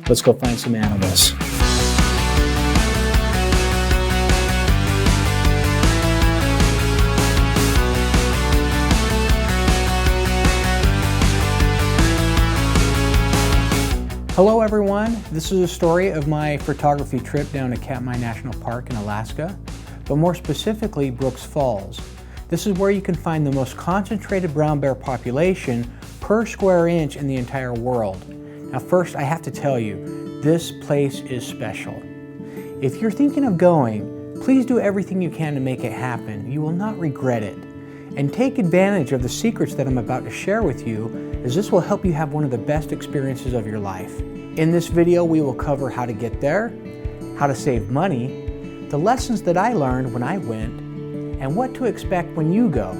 Let's go find some animals. Hello everyone, this is a story of my photography trip down to Katmai National Park in Alaska, but more specifically Brooks Falls. This is where you can find the most concentrated brown bear population per square inch in the entire world. Now first I have to tell you, this place is special. If you're thinking of going, please do everything you can to make it happen. You will not regret it. And take advantage of the secrets that I'm about to share with you, as this will help you have one of the best experiences of your life. In this video, we will cover how to get there, how to save money, the lessons that I learned when I went, and what to expect when you go.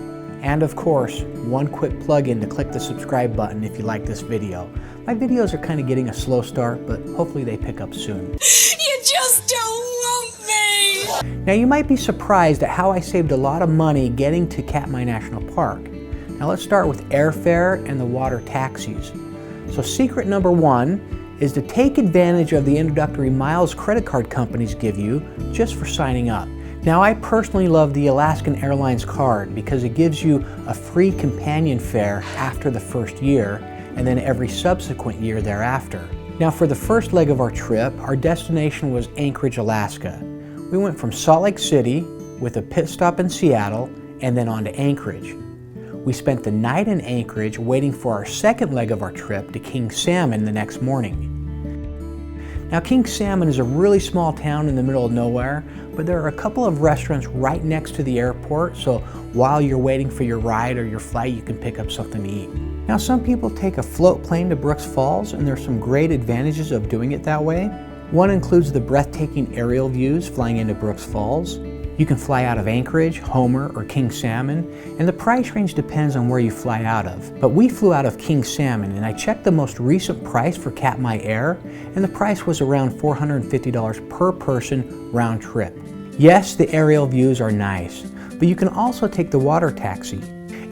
And of course, one quick plug-in to click the subscribe button if you like this video. My videos are kind of getting a slow start, but hopefully they pick up soon. You just don't want me! Now you might be surprised at how I saved a lot of money getting to Katmai National Park. Now let's start with airfare and the water taxis. So secret number one is to take advantage of the introductory miles credit card companies give you just for signing up. Now I personally love the Alaskan Airlines card because it gives you a free companion fare after the first year and then every subsequent year thereafter. Now for the first leg of our trip, our destination was Anchorage, Alaska. We went from Salt Lake City with a pit stop in Seattle and then on to Anchorage. We spent the night in Anchorage waiting for our second leg of our trip to King Salmon the next morning. Now King Salmon is a really small town in the middle of nowhere, but there are a couple of restaurants right next to the airport, so while you're waiting for your ride or your flight, you can pick up something to eat. Now some people take a float plane to Brooks Falls, and there's some great advantages of doing it that way. One includes the breathtaking aerial views flying into Brooks Falls. You can fly out of Anchorage, Homer, or King Salmon, and the price range depends on where you fly out of. But we flew out of King Salmon, and I checked the most recent price for Katmai Air, and the price was around $450 per person round trip. Yes, the aerial views are nice, but you can also take the water taxi.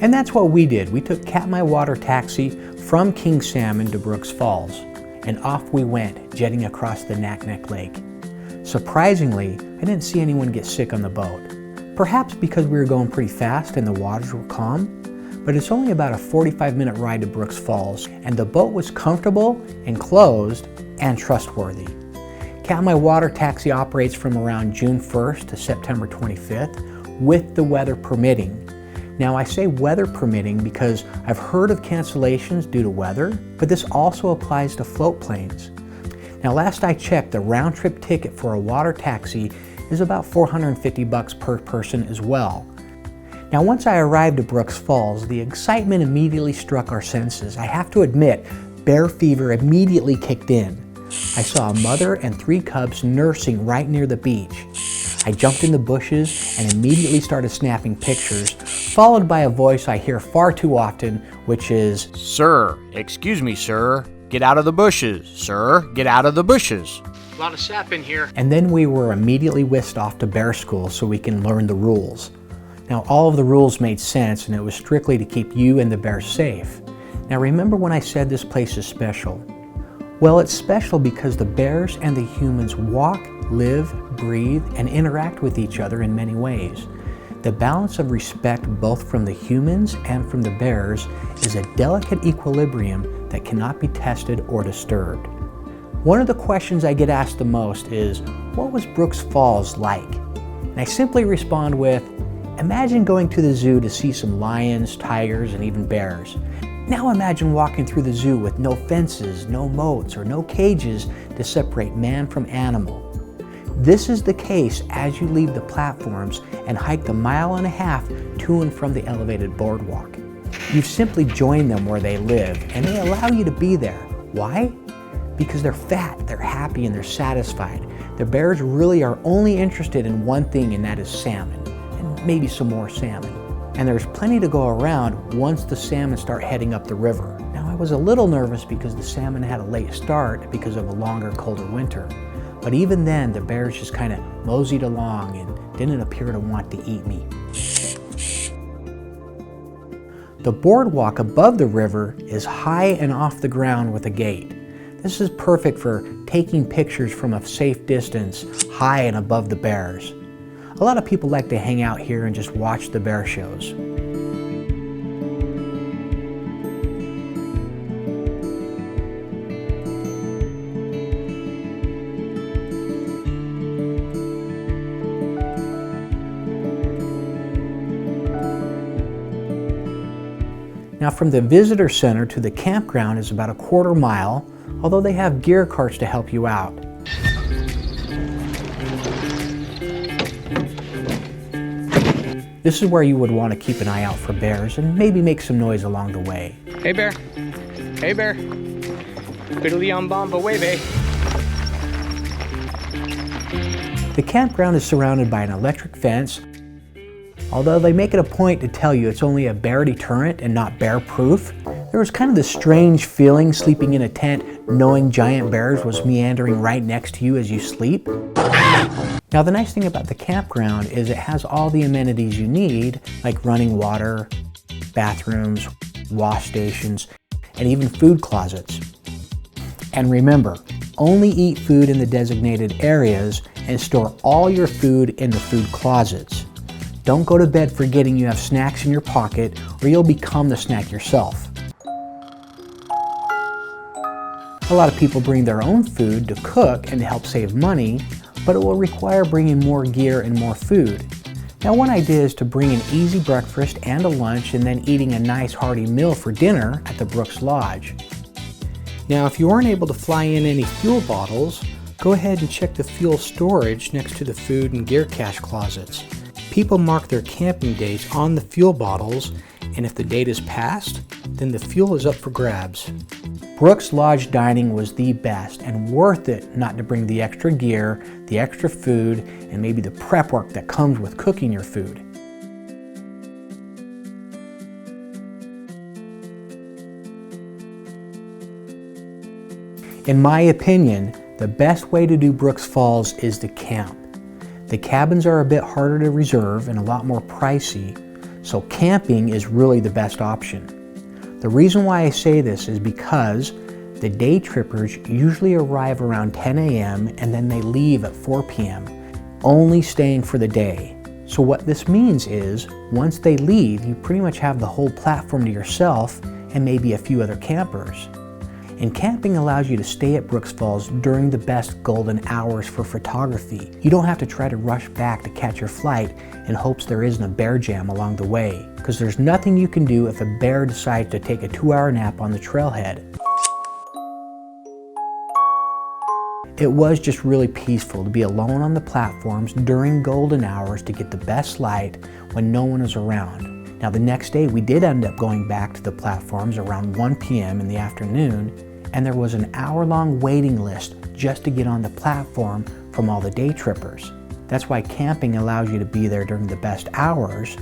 And that's what we did. We took Katmai water taxi from King Salmon to Brooks Falls, and off we went, jetting across the Naknek Lake. Surprisingly, I didn't see anyone get sick on the boat. Perhaps because we were going pretty fast and the waters were calm, but it's only about a 45-minute ride to Brooks Falls, and the boat was comfortable, enclosed, and trustworthy. Katmai Water Taxi operates from around June 1st to September 25th, with the weather permitting. Now I say weather permitting because I've heard of cancellations due to weather, but this also applies to float planes. Now last I checked, the round trip ticket for a water taxi is about $450 per person as well. Now once I arrived at Brooks Falls, the excitement immediately struck our senses. I have to admit, bear fever immediately kicked in. I saw a mother and 3 cubs nursing right near the beach. I jumped in the bushes and immediately started snapping pictures, followed by a voice I hear far too often, which is, "Sir, excuse me, sir. Get out of the bushes, sir. Get out of the bushes." "A lot of sap in here." And then we were immediately whisked off to bear school so we can learn the rules. Now all of the rules made sense, and it was strictly to keep you and the bears safe. Now remember when I said this place is special? Well, it's special because the bears and the humans walk, live, breathe, and interact with each other in many ways. The balance of respect both from the humans and from the bears is a delicate equilibrium that cannot be tested or disturbed. One of the questions I get asked the most is, what was Brooks Falls like? And I simply respond with, imagine going to the zoo to see some lions, tigers, and even bears. Now imagine walking through the zoo with no fences, no moats, or no cages to separate man from animal. This is the case as you leave the platforms and hike the 1.5 miles to and from the elevated boardwalk. You've simply joined them where they live, and they allow you to be there. Why? Because they're fat, they're happy, and they're satisfied. The bears really are only interested in one thing, and that is salmon, and maybe some more salmon. And there's plenty to go around once the salmon start heading up the river. Now I was a little nervous because the salmon had a late start because of a longer, colder winter. But even then, the bears just kind of moseyed along and didn't appear to want to eat me. The boardwalk above the river is high and off the ground with a gate. This is perfect for taking pictures from a safe distance, high and above the bears. A lot of people like to hang out here and just watch the bear shows. Now from the visitor center to the campground is about a quarter mile, although they have gear carts to help you out. This is where you would want to keep an eye out for bears and maybe make some noise along the way. Hey bear. Hey bear. Fiddly on bomb away, babe. The campground is surrounded by an electric fence, although they make it a point to tell you it's only a bear deterrent and not bear proof. There was kind of this strange feeling sleeping in a tent knowing giant bears was meandering right next to you as you sleep. Now the nice thing about the campground is it has all the amenities you need, like running water, bathrooms, wash stations, and even food closets. And remember, only eat food in the designated areas and store all your food in the food closets. Don't go to bed forgetting you have snacks in your pocket or you'll become the snack yourself. A lot of people bring their own food to cook and to help save money, but it will require bringing more gear and more food. Now one idea is to bring an easy breakfast and a lunch and then eating a nice hearty meal for dinner at the Brooks Lodge. Now if you aren't able to fly in any fuel bottles, go ahead and check the fuel storage next to the food and gear cache closets. People mark their camping dates on the fuel bottles, and if the date is passed, then the fuel is up for grabs. Brooks Lodge dining was the best and worth it not to bring the extra gear, the extra food, and maybe the prep work that comes with cooking your food. In my opinion, the best way to do Brooks Falls is to camp. The cabins are a bit harder to reserve and a lot more pricey, so camping is really the best option. The reason why I say this is because the day trippers usually arrive around 10 a.m. and then they leave at 4 p.m., only staying for the day. So what this means is, once they leave, you pretty much have the whole platform to yourself and maybe a few other campers. And camping allows you to stay at Brooks Falls during the best golden hours for photography. You don't have to try to rush back to catch your flight in hopes there isn't a bear jam along the way, because there's nothing you can do if a bear decides to take a 2-hour nap on the trailhead. It was just really peaceful to be alone on the platforms during golden hours to get the best light when no one is around. Now the next day we did end up going back to the platforms around 1 p.m. in the afternoon, and there was an hour-long waiting list just to get on the platform from all the day trippers. That's why camping allows you to be there during the best hours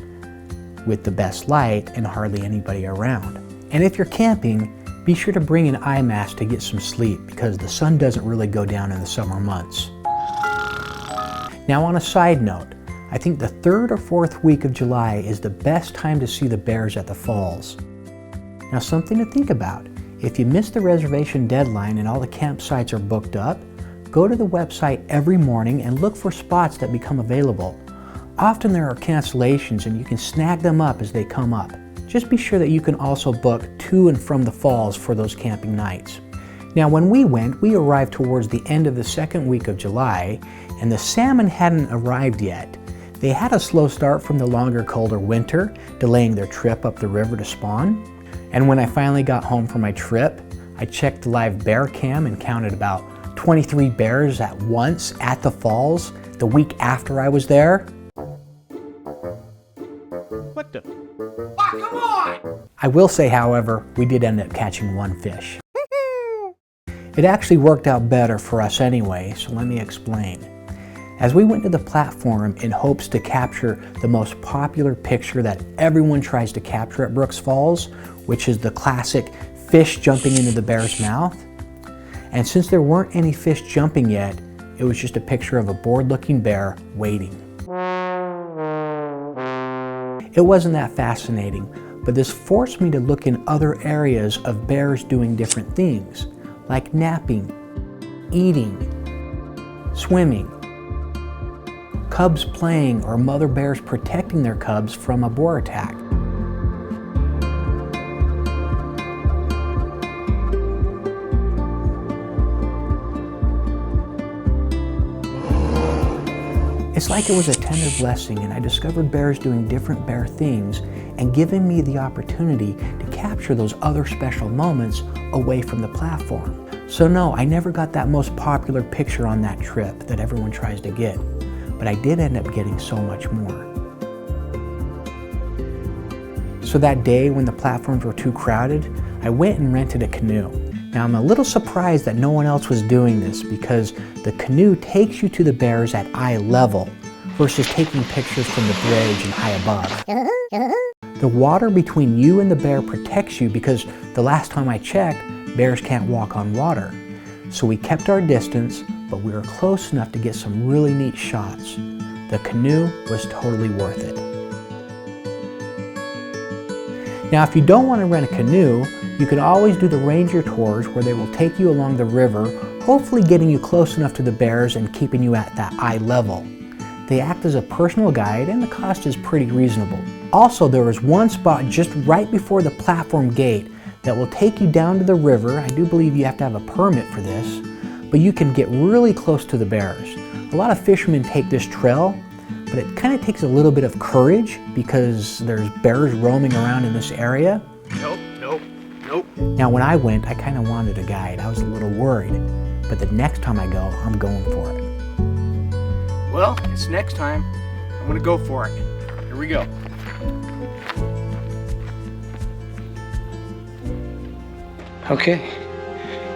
with the best light and hardly anybody around. And if you're camping, be sure to bring an eye mask to get some sleep because the sun doesn't really go down in the summer months. Now on a side note, I think the 3rd or 4th week of July is the best time to see the bears at the falls. Now something to think about. If you miss the reservation deadline and all the campsites are booked up, go to the website every morning and look for spots that become available. Often there are cancellations and you can snag them up as they come up. Just be sure that you can also book to and from the falls for those camping nights. Now when we went, we arrived towards the end of the 2nd week of July and the salmon hadn't arrived yet. They had a slow start from the longer, colder winter, delaying their trip up the river to spawn. And when I finally got home from my trip, I checked the live bear cam and counted about 23 bears at once at the falls the week after I was there. What the? Come on! I will say, however, we did end up catching one fish. It actually worked out better for us anyway, so let me explain. As we went to the platform in hopes to capture the most popular picture that everyone tries to capture at Brooks Falls, which is the classic fish jumping into the bear's mouth. And since there weren't any fish jumping yet, it was just a picture of a bored-looking bear waiting. It wasn't that fascinating, but this forced me to look in other areas of bears doing different things. like napping, eating, swimming, cubs playing, or mother bears protecting their cubs from a boar attack. It's like it was a tender blessing, and I discovered bears doing different bear things and giving me the opportunity to capture those other special moments away from the platform. So no, I never got that most popular picture on that trip that everyone tries to get, but I did end up getting so much more. So that day when the platforms were too crowded, I went and rented a canoe. Now I'm a little surprised that no one else was doing this, because the canoe takes you to the bears at eye level versus taking pictures from the bridge and high above. The water between you and the bear protects you, because the last time I checked, bears can't walk on water. So we kept our distance, but we were close enough to get some really neat shots. The canoe was totally worth it. Now if you don't want to rent a canoe, you can always do the ranger tours where they will take you along the river, hopefully getting you close enough to the bears and keeping you at that eye level. They act as a personal guide, and the cost is pretty reasonable. Also, there is one spot just right before the platform gate that will take you down to the river. I do believe you have to have a permit for this, but you can get really close to the bears. A lot of fishermen take this trail, but it kind of takes a little bit of courage because there's bears roaming around in this area. Nope. Now when I went, I kind of wanted a guide. I was a little worried, but the next time I go, I'm going for it. Well, it's next time. I'm gonna go for it. Here we go. Okay,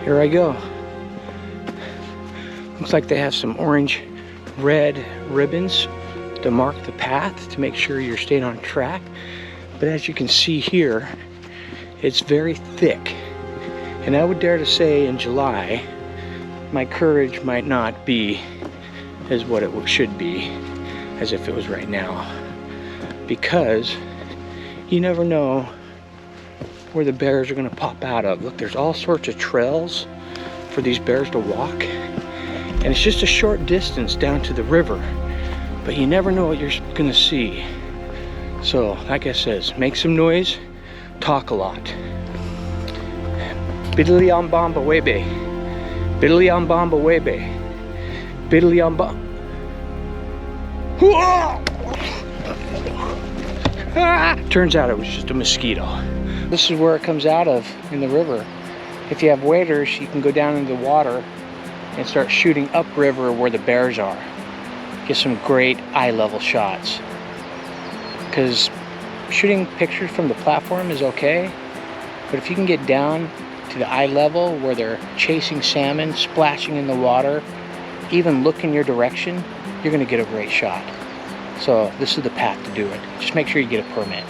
here I go. Looks like they have some orange red ribbons to mark the path to make sure you're staying on track. But as you can see here, it's very thick. And I would dare to say in July, my courage might not be as what it should be as if it was right now. Because you never know where the bears are gonna pop out of. Look, there's all sorts of trails for these bears to walk. And it's just a short distance down to the river, but you never know what you're gonna see. So, like I says, make some noise, talk a lot. Biddly on bomba webe. Biddly on bomba webe. Biddly on bomba. Turns out it was just a mosquito. This is where it comes out of in the river. If you have waders, you can go down into the water and start shooting upriver where the bears are. Get some great eye level shots. Because shooting pictures from the platform is okay, but if you can get down to the eye level where they're chasing salmon, splashing in the water, even look in your direction, you're gonna get a great shot. So this is the path to do it. Just make sure you get a permit.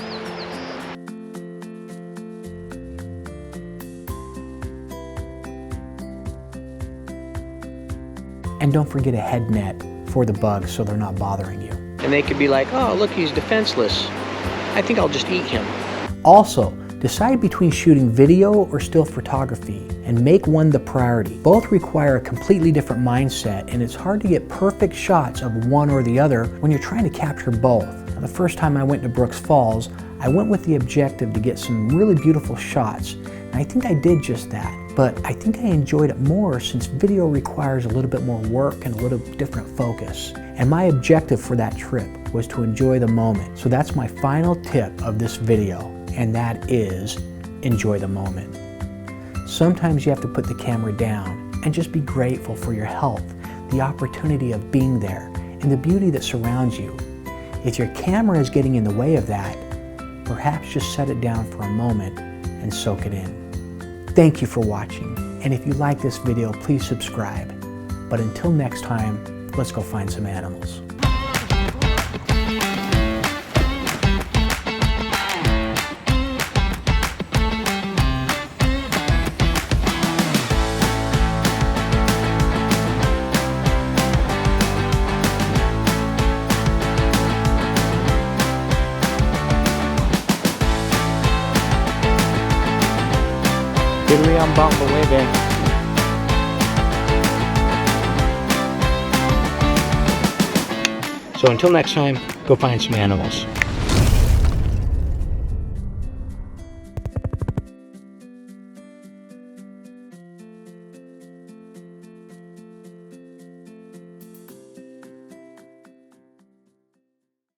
And don't forget a head net for the bugs so they're not bothering you. And they could be like, oh, look, he's defenseless. I think I'll just eat him. Also, decide between shooting video or still photography and make one the priority. Both require a completely different mindset, and it's hard to get perfect shots of one or the other when you're trying to capture both. Now, the first time I went to Brooks Falls, I went with the objective to get some really beautiful shots, and I think I did just that. But I think I enjoyed it more since video requires a little bit more work and a little different focus. And my objective for that trip was to enjoy the moment. So that's my final tip of this video, and that is enjoy the moment. Sometimes you have to put the camera down and just be grateful for your health, the opportunity of being there, and the beauty that surrounds you. If your camera is getting in the way of that, perhaps just set it down for a moment and soak it in. Thank you for watching, and if you like this video, please subscribe. But until next time, let's go find some animals. Biddly on bomba webe. So until next time, go find some animals.